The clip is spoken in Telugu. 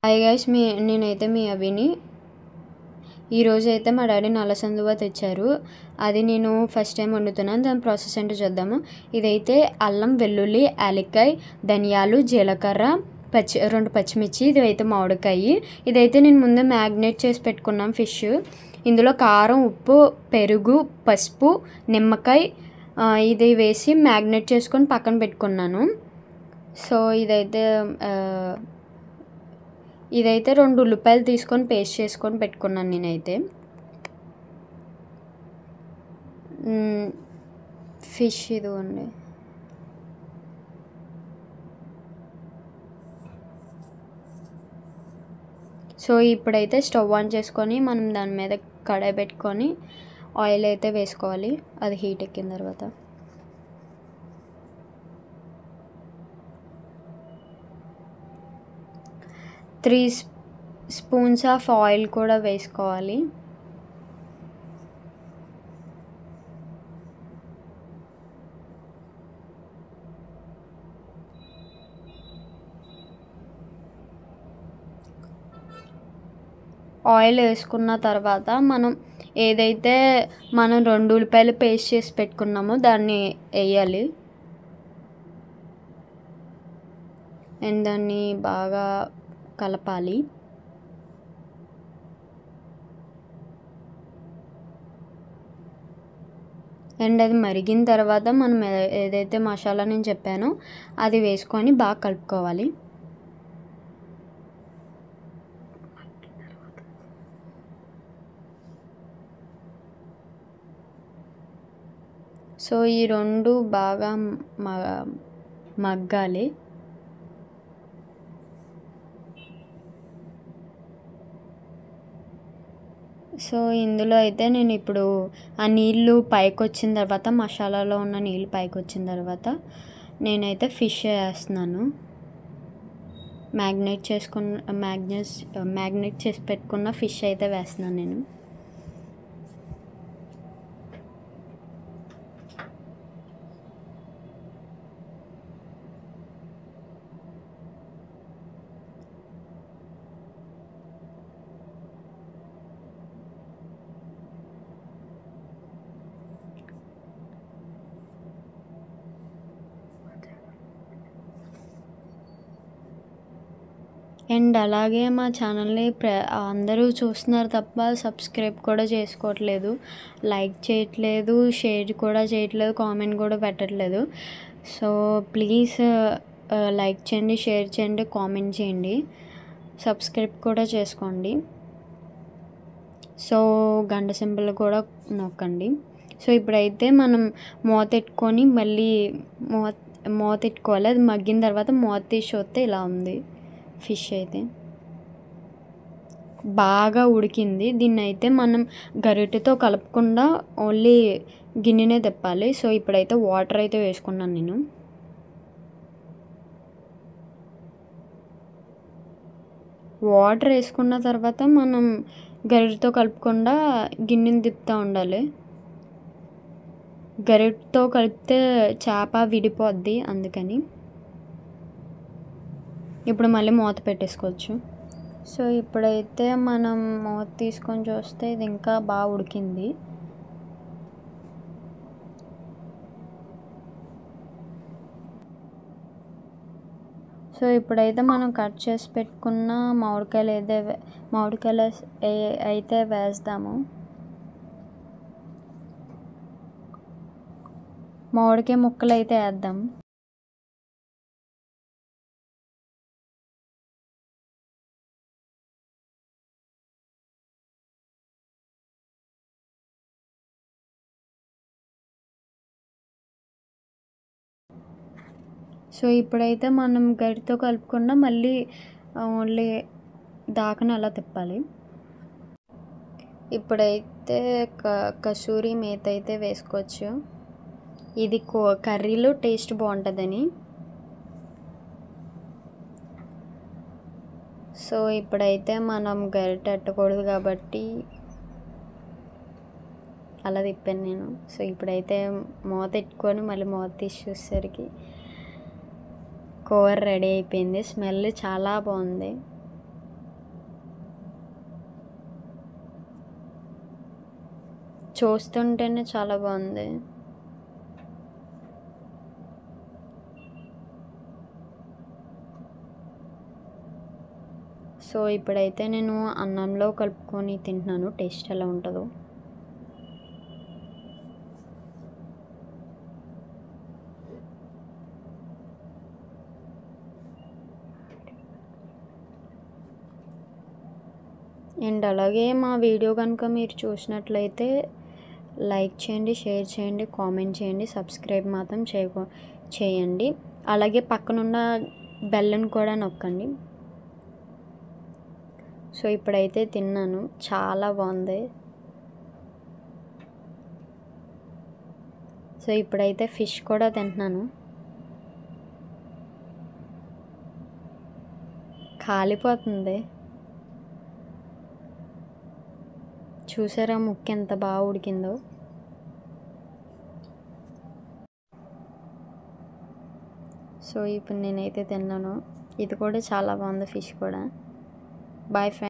హాయ్ గైస్, నేనైతే మీ అవిని. ఈరోజు అయితే మా డాడీ నల్లసందువ తెచ్చారు. అది నేను ఫస్ట్ టైం వండుతున్నాను. దాని ప్రాసెస్ ఏంటో చూద్దాము. ఇదైతే అల్లం, వెల్లుల్లి, యాలక్కాయ, ధనియాలు, జీలకర్ర, రెండు పచ్చిమిర్చి, ఇదైతే మామిడికాయ. ఇదైతే నేను ముందే మ్యాగ్నేట్ చేసి పెట్టుకున్నాను ఫిష్. ఇందులో కారం, ఉప్పు, పెరుగు, పసుపు, నిమ్మకాయ ఇది వేసి మ్యాగ్నేట్ చేసుకొని పక్కన పెట్టుకున్నాను. సో ఇదైతే 2 ఉల్లిపాయలు తీసుకొని పేస్ట్ చేసుకొని పెట్టుకున్నాను నేనైతే. ఫిష్ ఇదిగోండి. సో ఇప్పుడైతే స్టవ్ ఆన్ చేసుకొని మనం దాని మీద కడాయి పెట్టుకొని ఆయిల్ అయితే వేసుకోవాలి. అది హీట్ ఎక్కిన తర్వాత 3 స్పూన్స్ ఆఫ్ ఆయిల్ కూడా వేసుకోవాలి. ఆయిల్ వేసుకున్న తర్వాత ఏదైతే మనం 2 ఉల్లిపాయలు పేస్ట్ చేసి పెట్టుకున్నామో దాన్ని వేయాలి. అండ్ దాన్ని బాగా కలపాలి. అండ్ అది మరిగిన తర్వాత మనం ఏదైతే మసాలా నేను చెప్పానో అది వేసుకొని బాగా కలుపుకోవాలి. సో ఈ 2 బాగా మగ్గాలి. సో ఇందులో అయితే నేను ఇప్పుడు ఆ నీళ్ళు పైకి వచ్చిన తర్వాత, మసాలాలో ఉన్న నీళ్ళు పైకి వచ్చిన తర్వాత నేనైతే ఫిష్ వేస్తున్నాను. మ్యాగ్నేట్ చేసి పెట్టుకున్న ఫిష్ అయితే వేస్తున్నాను నేను. అండ్ అలాగే మా ఛానల్ని అందరూ చూస్తున్నారు తప్ప సబ్స్క్రైబ్ కూడా చేసుకోవట్లేదు, లైక్ చేయట్లేదు, షేర్ కూడా చేయట్లేదు, కామెంట్ కూడా పెట్టట్లేదు. సో ప్లీజ్ లైక్ చేయండి, షేర్ చేయండి, కామెంట్ చేయండి, సబ్స్క్రైబ్ కూడా చేసుకోండి. సో గంట సింబల్ కూడా నొక్కండి. సో ఇప్పుడైతే మనం మూత పెట్టుకొని మళ్ళీ మూత పెట్టుకోవాలి. అది మగ్గిన తర్వాత మూత తీసి చూస్తే ఇలా ఉంది. ఫిష్ అయితే బాగా ఉడికింది. దీన్ని అయితే మనం గరిటెతో కలపకుండా ఓన్లీ గిన్నెనే తిప్పాలి. సో ఇప్పుడైతే వాటర్ అయితే వేసుకున్నాను నేను. వాటర్ వేసుకున్న తర్వాత మనం గరిటెతో కలపకుండా గిన్నెని తిప్పుతూ ఉండాలి. గరిటెతో కలిపితే చేప విడిపోద్ది, అందుకని. ఇప్పుడు మళ్ళీ మూత పెట్టేసుకోవచ్చు. సో ఇప్పుడైతే మనం మూత తీసుకొని చూస్తే ఇది ఇంకా బాగా ఉడికింది. సో ఇప్పుడైతే మనం కట్ చేసి పెట్టుకున్న మామిడికాయలు అయితే వేస్తాము. మామిడికాయ ముక్కలు అయితే వేద్దాం. సో ఇప్పుడైతే మనం గరిటెతో కలుపుకుండా మళ్ళీ ఓన్లీ దాకని అలా తిప్పాలి. ఇప్పుడైతే కసూరి మేతి అయితే వేసుకోవచ్చు. ఇది కర్రీలో టేస్ట్ బాగుంటుందని. సో ఇప్పుడైతే మనం గరిటె పెట్టకూడదు కాబట్టి అలా తిప్పాను నేను. సో ఇప్పుడైతే మూత పెట్టుకొని మళ్ళీ మూత తీసి చూసేసరికి కూర రెడీ అయిపోయింది. స్మెల్ చాలా బాగుంది. చూస్తుంటేనే చాలా బాగుంది. సో ఇప్పుడైతే నేను అన్నంలో కలుపుకొని తింటున్నాను. టేస్ట్ ఎలా ఉంటుందో. అండ్ అలాగే మా వీడియో కనుక మీరు చూసినట్లయితే లైక్ చేయండి, షేర్ చేయండి, కామెంట్ చేయండి, సబ్స్క్రైబ్ మాత్రం చేయండి. అలాగే పక్కనున్న బెల్లను కూడా నొక్కండి. సో ఇప్పుడైతే తిన్నాను, చాలా బాగుంది. సో ఇప్పుడైతే ఫిష్ కూడా తింటున్నాను. కాలిపోతుంది. చూసారా ముక్క ఎంత బాగా ఉడికిందో. సో ఇప్పుడు నేనైతే తిన్నాను. ఇది కూడా చాలా బాగుంది, ఫిష్ కూడా. Bye friends.